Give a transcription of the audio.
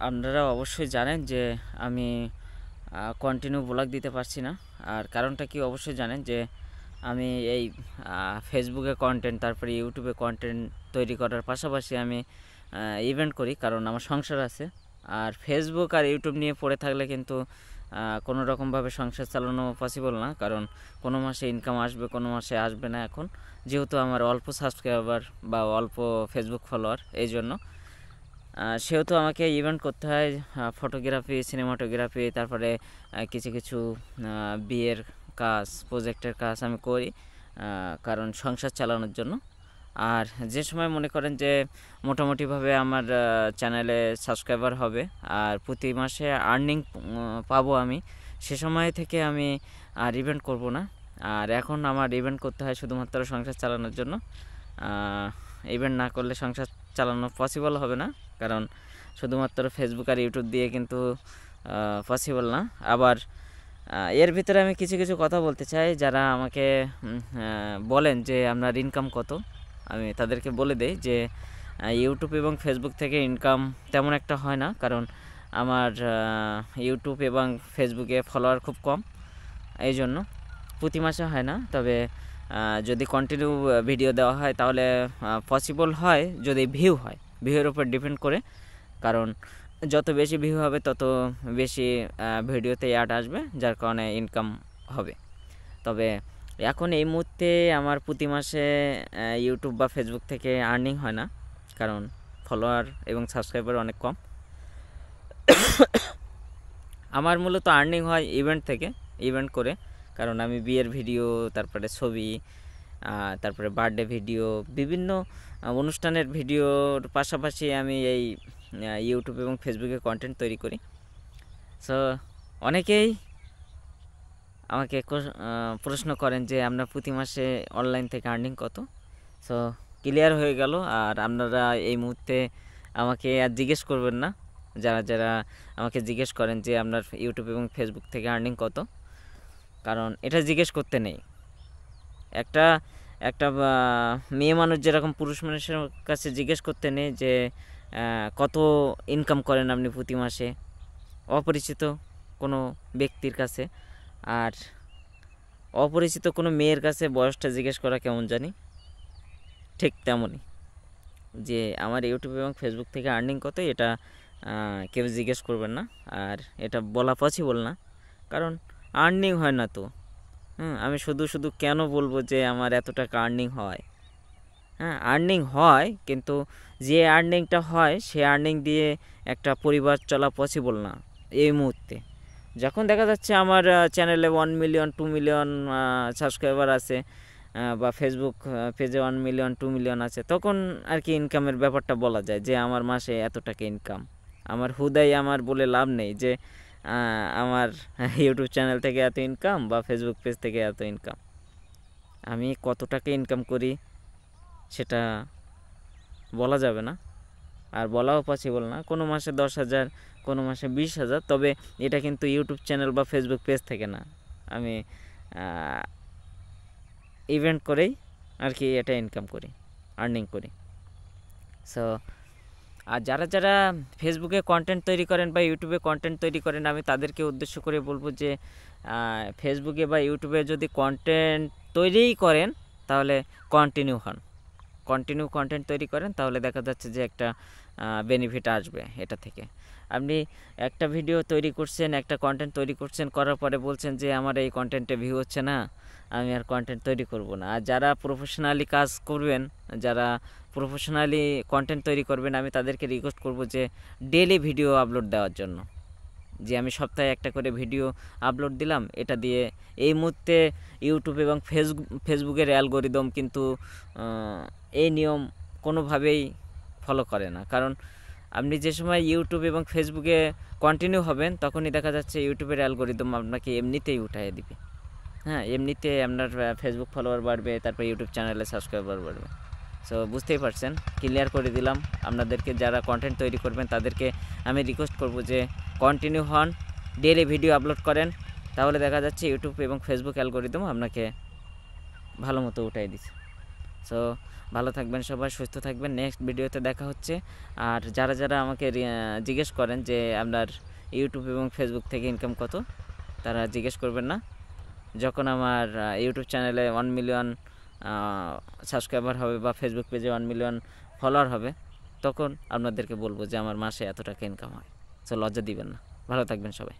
আপনারা অবশ্যই জানেন যে আমি কন্টিনিউ ব্লগ দিতে পারছি না। আর কারণটা কি অবশ্যই জানেন যে আমি এই ফেসবুকে কন্টেন্ট, তারপরে ইউটিউবে কন্টেন্ট তৈরি করার পাশাপাশি আমি ইভেন্ট করি, কারণ আমার সংসার আছে। আর ফেসবুক আর ইউটিউব নিয়ে পড়ে থাকলে কিন্তু কোনো রকমভাবে সংসার চালানো পসিবল না, কারণ কোনো মাসে ইনকাম আসবে, কোনো মাসে আসবে না। এখন যেহেতু আমার অল্প সাবস্ক্রাইবার বা অল্প ফেসবুক ফলোয়ার, এই জন্য সেহেতু আমাকে ইভেন্ট করতে হয়, ফটোগ্রাফি, সিনেমাটোগ্রাফি, তারপরে কিছু কিছু বিয়ের কাজ, প্রজেক্টের কাজ আমি করি, কারণ সংসার চালানোর জন্য। আর যে সময় মনে করেন যে মোটামুটিভাবে আমার চ্যানেলে সাবস্ক্রাইবার হবে আর প্রতি মাসে আর্নিং পাবো আমি, সে সময় থেকে আমি আর ইভেন্ট করব না। আর এখন আমার ইভেন্ট করতে হয় শুধুমাত্র সংসার চালানোর জন্য। ইভেন্ট না করলে সংসার চালানো পসিবল হবে না, কারণ শুধুমাত্র ফেসবুক আর ইউটিউব দিয়ে কিন্তু পসিবল না। আবার এর ভিতরে আমি কিছু কিছু কথা বলতে চাই। যারা আমাকে বলেন যে আপনার ইনকাম কত, আমি তাদেরকে বলে দেই যে ইউটিউব এবং ফেসবুক থেকে ইনকাম তেমন একটা হয় না, কারণ আমার ইউটিউব এবং ফেসবুকে ফলোয়ার খুব কম, এই জন্য প্রতি মাসে হয় না। তবে যদি কন্টিনিউ ভিডিও দেওয়া হয় তাহলে পসিবল হয়, যদি ভিউ হয়। ভিউয়ের উপর ডিপেন্ড করে, কারণ যত বেশি ভিউ হবে তত বেশি ভিডিওতে অ্যাড আসবে, যার কারণে ইনকাম হবে। তবে এখন এই মুহূর্তে আমার প্রতি মাসে ইউটিউব বা ফেসবুক থেকে আর্নিং হয় না, কারণ ফলোয়ার এবং সাবস্ক্রাইবার অনেক কম। আমার মূলত আর্নিং হয় ইভেন্ট থেকে, ইভেন্ট করে, কারণ আমি বিয়ের ভিডিও, তারপরে ছবি, তারপরে বার্থডে ভিডিও, বিভিন্ন অনুষ্ঠানের ভিডিওর পাশাপাশি আমি এই ইউটিউব এবং ফেসবুকে কন্টেন্ট তৈরি করি। সো অনেকেই আমাকে প্রশ্ন করেন যে আপনার প্রতি মাসে অনলাইন থেকে আর্নিং কত। সো ক্লিয়ার হয়ে গেল। আর আপনারা এই মুহূর্তে আমাকে আর জিজ্ঞেস করবেন না, যারা যারা আমাকে জিজ্ঞেস করেন যে আপনার ইউটিউব এবং ফেসবুক থেকে আর্নিং কত, কারণ এটা জিজ্ঞেস করতে নেই। একটা একটা মেয়ে মানুষ যেরকম পুরুষ মানুষের কাছে জিজ্ঞেস করতে নেই যে কত ইনকাম করেন আপনি প্রতি মাসে, অপরিচিত কোনো ব্যক্তির কাছে। আর অপরিচিত কোনো মেয়ের কাছে বয়সটা জিজ্ঞেস করা কেমন জানি, ঠিক তেমনই যে আমার ইউটিউব এবং ফেসবুক থেকে আর্নিং কত, এটা কেউ জিজ্ঞেস করবেন না। আর এটা বলা পসিবল না, কারণ আর্নিং হয় না তো। আমি শুধু শুধু কেন বলবো যে আমার এত টাকা আর্নিং হয়? আর্নিং হয়, কিন্তু যে আর্নিংটা হয় সে আর্নিং দিয়ে একটা পরিবার চলা পসিবল না এই মুহূর্তে। যখন দেখা যাচ্ছে আমার চ্যানেলে 1 মিলিয়ন 2 মিলিয়ন সাবস্ক্রাইবার আছে, বা ফেসবুক পেজে 1 মিলিয়ন 2 মিলিয়ন আছে, তখন আর কি ইনকামের ব্যাপারটা বলা যায় যে আমার মাসে এত টাকা ইনকাম। আমার হুদাই আমার বলে লাভ নেই যে আমার ইউটিউব চ্যানেল থেকে এত ইনকাম বা ফেসবুক পেজ থেকে এত ইনকাম। আমি কত টাকা ইনকাম করি সেটা বলা যাবে না, আর বলাও পসিবল না। কোনো মাসে 10,000, কোনো মাসে 20,000, তবে এটা কিন্তু ইউটিউব চ্যানেল বা ফেসবুক পেজ থেকে না, আমি ইভেন্ট করেই আর কি এটা ইনকাম করি, আর্নিং করি। সো আর যারা যারা ফেসবুকে কন্টেন্ট তৈরি করেন বা ইউটিউবে কন্টেন্ট তৈরি করেন, আমি তাদেরকে উদ্দেশ্য করে বলবো যে ফেসবুকে বা ইউটিউবে যদি কন্টেন্ট তৈরিই করেন তাহলে কন্টিনিউ হন, কন্টিনিউ কন্টেন্ট তৈরি করেন, তাহলে দেখা যাচ্ছে যে একটা বেনিফিট আসবে এটা থেকে। আপনি একটা ভিডিও তৈরি করছেন, একটা কন্টেন্ট তৈরি করছেন, করার পরে বলছেন যে আমার এই কন্টেন্টে ভিউ হচ্ছে না, আমি আর কন্টেন্ট তৈরি করব না। আর যারা প্রফেশনালি কাজ করবেন, যারা প্রফেশনালি কন্টেন্ট তৈরি করবেন, আমি তাদেরকে রিকোয়েস্ট করব যে ডেইলি ভিডিও আপলোড দেওয়ার জন্য, যে আমি সপ্তাহে একটা করে ভিডিও আপলোড দিলাম। এটা দিয়ে এই মুহূর্তে ইউটিউব এবং ফেসবুকের অ্যালগোরিদম কিন্তু এই নিয়ম কোনোভাবেই ফলো করে না, কারণ আপনি যে সময় ইউটিউব এবং ফেসবুকে কন্টিনিউ হবেন তখনই দেখা যাচ্ছে ইউটিউবের অ্যালগোরিদম আপনাকে এমনিতেই উঠাইয়ে দিবে। এমনিতে আপনার ফেসবুক ফলোয়ার বাড়বে, তারপর ইউটিউব চ্যানেলে সাবস্ক্রাইবার বাড়বে। সো বুঝতেই পারছেন, ক্লিয়ার করে দিলাম আপনাদেরকে। যারা কন্টেন্ট তৈরি করবেন তাদেরকে আমি রিকোয়েস্ট করব যে কন্টিনিউ হন, ডেইলি ভিডিও আপলোড করেন, তাহলে দেখা যাচ্ছে ইউটিউব এবং ফেসবুক অ্যালগোরিদম আপনাকে ভালো মতো উঠাই দিচ্ছে। সো ভালো থাকবেন সবাই, সুস্থ থাকবেন। নেক্সট ভিডিওতে দেখা হচ্ছে। আর যারা যারা আমাকে জিজ্ঞেস করেন যে আপনার ইউটিউব এবং ফেসবুক থেকে ইনকাম কত, তারা জিজ্ঞেস করবেন না। যখন আমার ইউটিউব চ্যানেলে 1 মিলিয়ন সাবস্ক্রাইবার হবে বা ফেসবুক পেজে 1 মিলিয়ন ফলোয়ার হবে, তখন আপনাদেরকে বলবো যে আমার মাসে এত টাকা ইনকাম হয়। সো লজ্জা দিবেন না। ভালো থাকবেন সবাই।